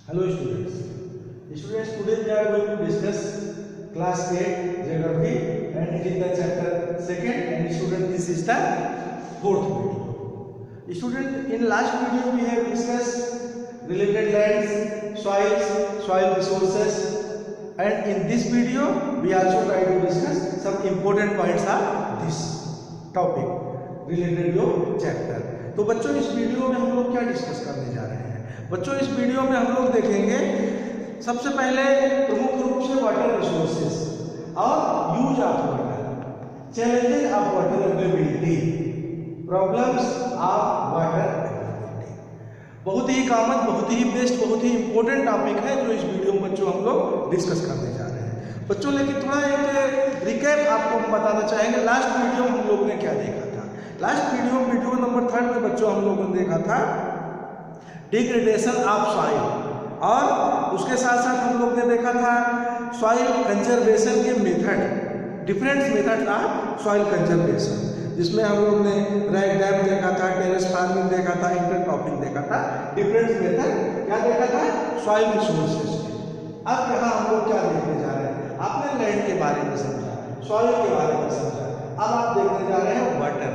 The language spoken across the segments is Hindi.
Hello students. Students, today we are going to discuss class 8 geography and it is the chapter 2nd and student this is the 4th video. Student, in last video we have discussed related lands, soils, soil resources, and in this video we also try to discuss some important points of this topic related to chapter. तो बच्चों इस वीडियो में हम लोग क्या डिस्कस करने जा रहे हैं? बच्चों इस वीडियो में हम लोग देखेंगे सबसे पहले प्रमुख रूप से वाटर रिसोर्सेस और use of water, challenges of water availability, problems of water availability. बहुत ही कॉमन, बहुत ही बेस्ट, बहुत ही इंपॉर्टेंट टॉपिक है जो इस वीडियो में बच्चों हम लोग डिस्कस करने जा रहे हैं बच्चों। लेकिन थोड़ा एक रिकैप आपको हम बताना चाहेंगे लास्ट वीडियो में हम लोग ने क्या देखा था। लास्ट वीडियो नंबर 3 में बच्चों हम लोगों ने देखा था डिग्रेडेशन ऑफ सॉइल और उसके साथ साथ हम लोग ने देखा था सॉइल कंजर्वेशन के method, different method of soil conservation, जिसमें हम लोग ने रैक डैम देखा था, टेरेस फार्मिंग देखा था, इंटरक्रॉपिंग देखा था, डिफरेंट मेथड क्या देखा था सॉइल रिसोर्सेज के। अब यहाँ हम लोग क्या देखने जा रहे हैं? आपने लैंड के बारे में समझा, सॉइल के बारे में समझा, अब आप देखने जा रहे हैं water,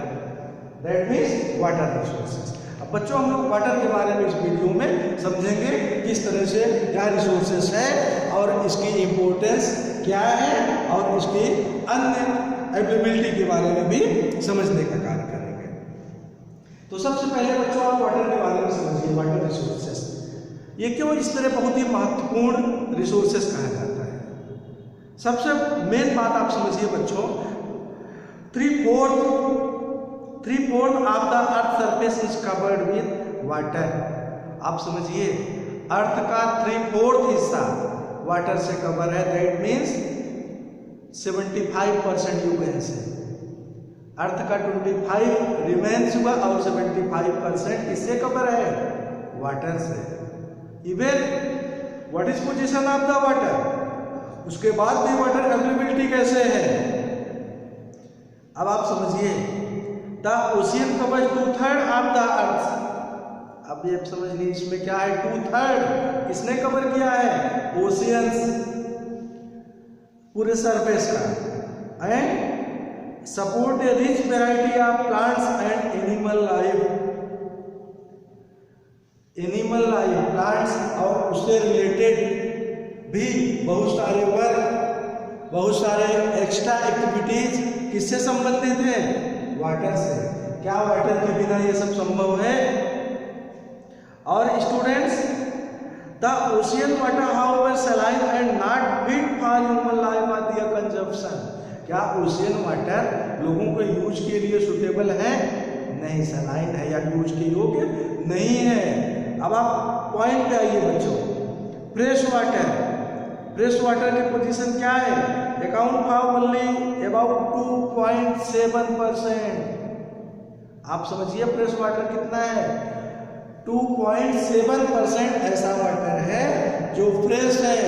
that means water resources. अब बच्चों हम लोग वाटर के बारे में इस वीडियो में समझेंगे किस तरह से क्या रिसोर्सेस है और इसकी इम्पोर्टेंस क्या है और इसकी अन्य अवेलेबिलिटी के बारे में भी समझने का कार्य करेंगे। तो सबसे पहले बच्चों आप वाटर के बारे में समझिए, वाटर रिसोर्सेस ये क्यों इस तरह बहुत ही महत्वपूर्ण रिसोर्सेस कहा जाता है। सबसे मेन बात आप समझिए बच्चों, 3/4 of the earth surface is covered with water. आप समझिए अर्थ का 3/4 हिस्सा वाटर से कवर है, दैट मीन्स 75% यू कैन से। अर्थ का 25 रिमेन्स हुआ और 75% किससे कवर है? वाटर से। Even what is position of the water, उसके बाद भी वाटर अवेलेबिलिटी कैसे है? अब आप समझिए the ocean covers 2/3 of the earth. अब ये समझ लीजिए इसमें क्या है, 2/3 किसने कवर किया है? ओशियंस, पूरे सरफेस का, and support A rich variety of plants and animal life. Animal life, plants और उससे रिलेटेड भी बहुत सारे वर्क, बहुत सारे एक्स्ट्रा एक्टिविटीज किससे संबंधित है? वाटर से। क्या वाटर के बिना ये सब संभव है? और students, the ocean water however saline and not fit for human life और देयर कंजप्शन। क्या ओशियन वाटर लोगों के यूज के लिए सुटेबल है? नहीं, सलाइन है या यूज के योग्य नहीं है। अब आप पॉइंट पे आइए बच्चों, फ्रेश वाटर, फ्रेश वाटर की पोजीशन क्या है? Account for only about 2.7%। आप समझिए फ्रेश वाटर कितना है? 2.7% ऐसा वाटर है जो फ्रेश है।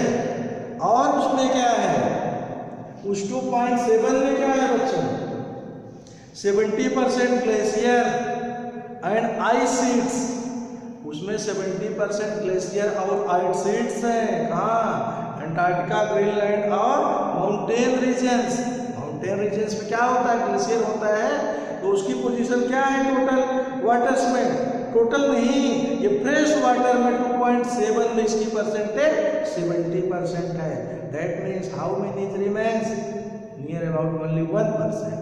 और उसमें क्या है? उस 2.7 में क्या है बच्चों? 70% ग्लेशियर एंड आइस शीट्स। उसमें 70% ग्लेशियर और आइस शीट्स हैं। कहाँ? अंटार्कटिका, ग्रीनलैंड और माउंटेन रीजन्स। माउंटेन रीजन्स में क्या होता है? ग्लेशियर होता है। तो उसकी पोजीशन क्या है टोटल वाटर्स में? टोटल नहीं, ये फ्रेश वाटर में 2.7 में इसकी परसेंटेज 70% है। That means how many remains? Near about only 1%।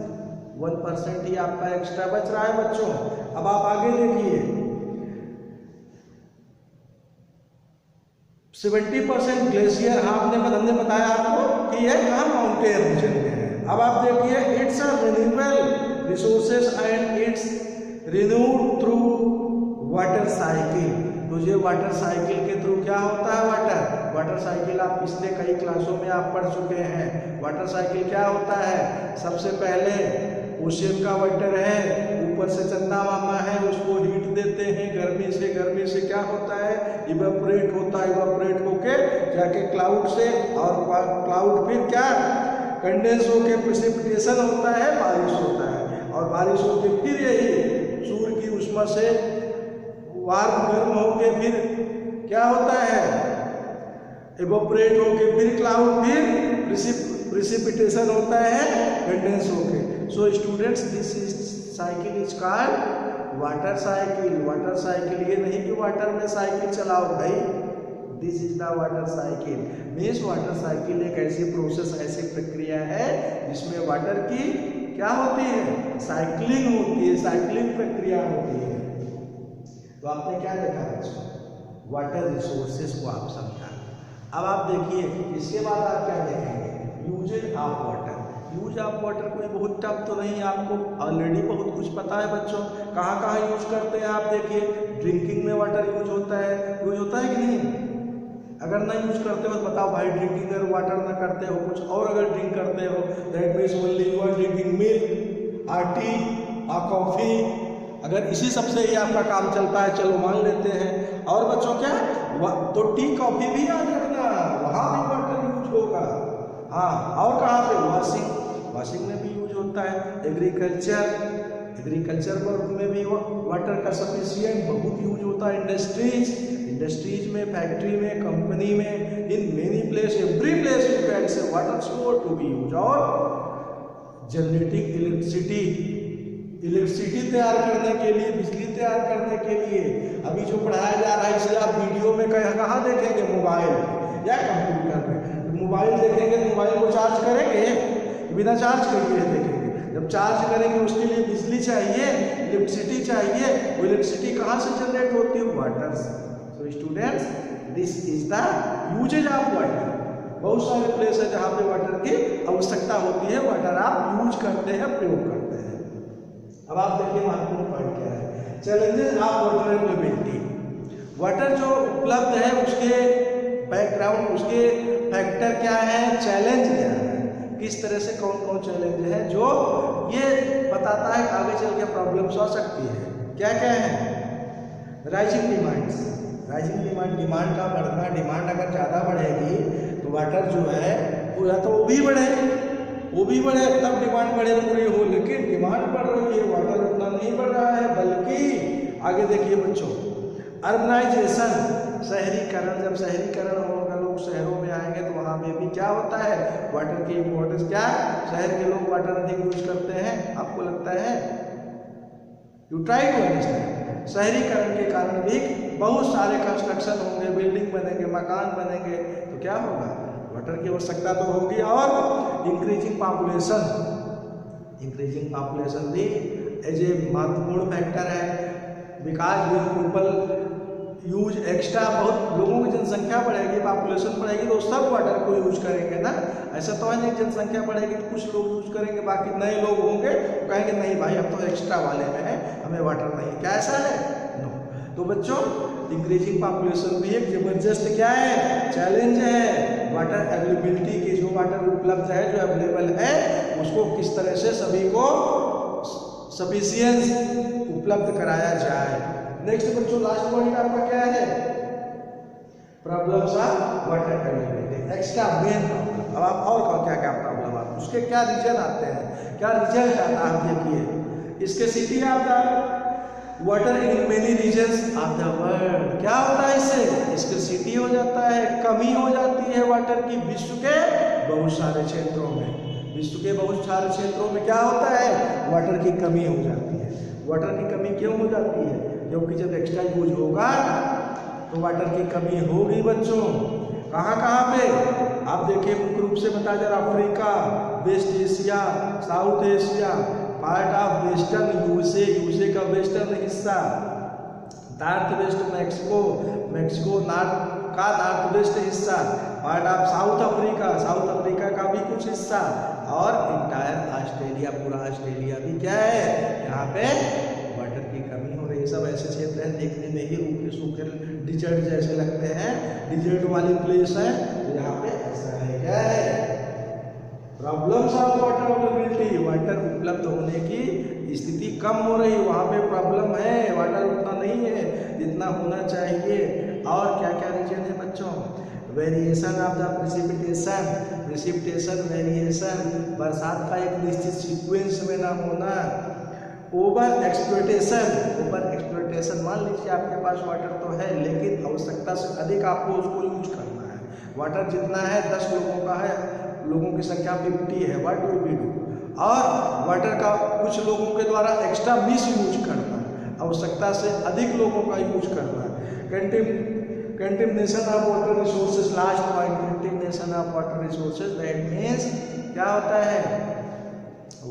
1% ही आपका एक्स्ट्रा बच रहा है बच्चों। अब आप आगे देखिए, 70% ग्लेशियर, हमने बताया आपको कि यह कहाँ माउंटेन रीजन में है। अब आप देखिए it's a renewable resources and it's renewed through water cycle. तो ये वाटर साइकिल के थ्रू क्या होता है? वाटर साइकिल आप पिछले कई क्लासों में आप पढ़ चुके हैं। वाटर साइकिल क्या होता है? सबसे पहले ओशियन का वाटर है, ऊपर से चंदा मामा है, उसको हीट देते हैं, गर्मी से क्या होता है? इवेपोरेट होता है, इवेपोरेट होके जाके क्लाउड से, और क्लाउड फिर क्या कंडेंस होके प्रेसिपिटेशन होता है, बारिश होता है, और बारिश होके फिर यही सूर्य की उष्मा से वार्म गर्म होके फिर क्या होता है? इवोपरेट होके फिर क्लाउड, फिर प्रिसिपिटेशन होता है कंडेंस होके। सो students this is cycle is called water cycle. Water cycle ये नहीं कि वाटर में साइकिल चलाओ भाई, this is the water cycle. Means water cycle एक ऐसी प्रोसेस, ऐसी प्रक्रिया है जिसमें वाटर की क्या होती है, साइकिलिंग होती है, साइकिलिंग प्रक्रिया होती है। तो आपने क्या देखा बच्चों, वाटर रिसोर्सेस को आप समझा। अब आप देखिए इसके बाद आप क्या देखेंगे, usages of water. Use of water कोई बहुत टफ तो नहीं, आपको ऑलरेडी बहुत कुछ पता है बच्चों। कहाँ कहाँ यूज करते हैं आप देखिए, ड्रिंकिंग में वाटर यूज होता है कि नहीं? अगर ना यूज करते हो तो बताओ भाई, ड्रिंकिंग अगर वाटर ना करते हो, कुछ और अगर ड्रिंक करते हो, that means only you are drinking milk और टी और कॉफी। अगर इसी सबसे ही आपका काम चलता है, चलो मान लेते हैं। और बच्चों क्या, तो टी कॉफी भी याद रखना, वहाँ भी वाटर यूज होगा। हाँ, और कहाँ पे, वॉशिंग में भी यूज होता है। एग्रीकल्चर में भी वाटर का सफिशिएंट बहुत यूज होता है। इंडस्ट्रीज में, फैक्ट्री में, कंपनी में, in many place, every place you can say water source to be use. और जनरेटिंग इलेक्ट्रिसिटी तैयार करने के लिए, बिजली तैयार करने के लिए अभी जो पढ़ाया जा रहा है इसे आप वीडियो में कहाँ देखेंगे, मोबाइल या कंप्यूटर में। मोबाइल देखेंगे, मोबाइल को चार्ज करेंगे, बिना चार्ज किए देखेंगे। जब चार्ज करेंगे उसके लिए बिजली चाहिए, इलेक्ट्रिसिटी चाहिए। वो इलेक्ट्रिसिटी कहाँ से जनरेट होती है, वाटर से। So students this is the usages of water. बहुत सारे प्लेस है जहाँ पे वाटर की आवश्यकता होती है, वाटर आप यूज करते हैं, प्रयोग करते हैं। अब आप देखिए महत्वपूर्ण पॉइंट क्या है, challenges of water availability. Water जो उपलब्ध है उसके बैकग्राउंड, उसके फैक्टर क्या है, चैलेंज क्या है, किस तरह से कौन कौन चैलेंज है जो ये बताता है आगे चल के प्रॉब्लम्स आ सकती है। क्या क्या है, राइजिंग डिमांड का बढ़ना। डिमांड अगर ज़्यादा बढ़ेगी तो वाटर जो है वो या तो वो भी बढ़े तब डिमांड बढ़े, पूरी हो। लेकिन डिमांड बढ़ रही है, वाटर उतना नहीं बढ़ रहा है। बल्कि आगे देखिए बच्चों, अर्बनाइजेशन, शहरीकरण। जब शहरीकरण होगा, लोग शहरों में आएंगे तो वहाँ पे भी क्या होता है, वाटर की इम्पोर्टेंस क्या है, शहर के लोग वाटर अधिक यूज करते हैं, आपको लगता है? You try to understand. शहरीकरण के कारण भी बहुत सारे कंस्ट्रक्शन होंगे, बिल्डिंग बनेंगे, मकान बनेंगे, तो क्या होगा, वाटर की आवश्यकता तो होगी। और इंक्रीजिंग पॉपुलेशन भी एज ए महत्वपूर्ण फैक्टर है। विकास भी, पीपल यूज एक्स्ट्रा, बहुत लोगों की जनसंख्या बढ़ेगी, पॉपुलेशन बढ़ेगी तो सब वाटर को यूज करेंगे ना। ऐसा तो है नहीं, जनसंख्या बढ़ेगी तो कुछ लोग यूज करेंगे, बाकी नए लोग होंगे तो कहेंगे नहीं भाई हम तो एक्स्ट्रा वाले में है, हमें वाटर नहीं। क्या ऐसा है? नो। तो बच्चों इंक्रीजिंग पॉपुलेशन भी एक जबरदस्त क्या है, चैलेंज है। वाटर अवेलेबिलिटी की, जो वाटर उपलब्ध है, जो अवेलेबल है, उसको किस तरह से सभी को सफिशिएंस उपलब्ध कराया जाए। नेक्स्ट बच्चों लास्ट पॉइंट आपका क्या है, problems of water availability, extra main problem. अब आप और क्या क्या प्रॉब्लम आप, उसके क्या रीजन आते हैं, क्या रिजल्ट आता है, आप देखिए। Scarcity of the water in many regions of the world. क्या होता है इससे, स्कैर्सिटी हो जाता है, कमी हो जाती है वाटर की विश्व के बहुत सारे क्षेत्रों में। क्या होता है, वाटर की कमी हो जाती है। वाटर की कमी क्यों हो जाती है, क्योंकि जब एक्स्ट्रा यूज होगा तो वाटर की कमी होगी बच्चों। कहाँ कहाँ पे, आप देखिए मुख्य रूप से बता जा रहा, Africa, West Asia, South Asia, part of western USA का वेस्टर्न हिस्सा, north west Mexico north west हिस्सा, पार्ट ऑफ साउथ अफ्रीका का भी कुछ हिस्सा, और इंटायर ऑस्ट्रेलिया, पूरा ऑस्ट्रेलिया भी क्या है, यहाँ पे वाटर की कमी हो रही है। सब ऐसे क्षेत्र हैं, देखने में ही सूखे डिजर्ट जैसे लगते हैं, डिजर्ट वाली प्लेस है, तो यहाँ पे ऐसा है। क्या है, problems of water availability, water उपलब्ध होने की स्थिति कम हो रही है, वहाँ पे प्रॉब्लम है, वाटर उतना नहीं है जितना होना चाहिए। और क्या क्या रीजन है बच्चों, variation of the precipitation variation, बरसात का एक निश्चित सीक्वेंस में ना होना। ओवर एक्सप्लॉयटेशन, मान लीजिए आपके पास वाटर तो है लेकिन आवश्यकता से अधिक आपको उसको यूज करना है, वाटर जितना है 10 लोगों का है, लोगों की संख्या 50 है, व्हाट विल वी डू। और वाटर का कुछ लोगों के द्वारा एक्स्ट्रा मिस यूज करना, आवश्यकता से अधिक लोगों का यूज करना। Contamination of water resources, last point, contamination of water resources, that means क्या होता है,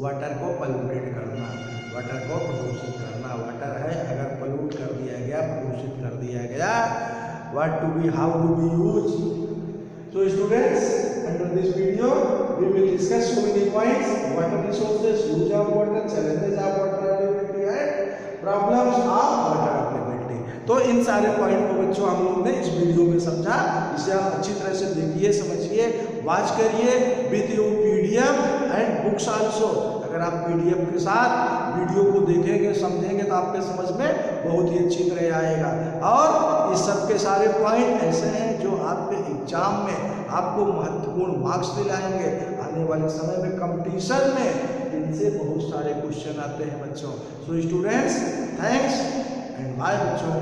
वाटर को पॉल्यूटेड करना, वाटर को प्रदूषित करना। वाटर है अगर पॉल्यूट कर दिया गया, प्रदूषित कर दिया गया, what to be, how to be use. So students, under this video we will discuss so many points: water resources, use of water, challenges of water availability and problems of water availability। तो इन सारे पॉइंट को बच्चों हम लोग ने इस वीडियो में समझा। इसे आप अच्छी तरह से देखिए, समझिए, वॉच करिए with your PDF and books also. अगर आप पीडीएफ के साथ वीडियो को देखेंगे, समझेंगे तो आपके समझ में बहुत ही अच्छी तरह आएगा। और इस सब के सारे पॉइंट ऐसे हैं जो आपके एग्जाम में आपको महत्वपूर्ण मार्क्स दिलाएंगे। आने वाले समय में कंपटीशन में इनसे बहुत सारे क्वेश्चन आते हैं बच्चों। So students, thanks and bye बच्चों।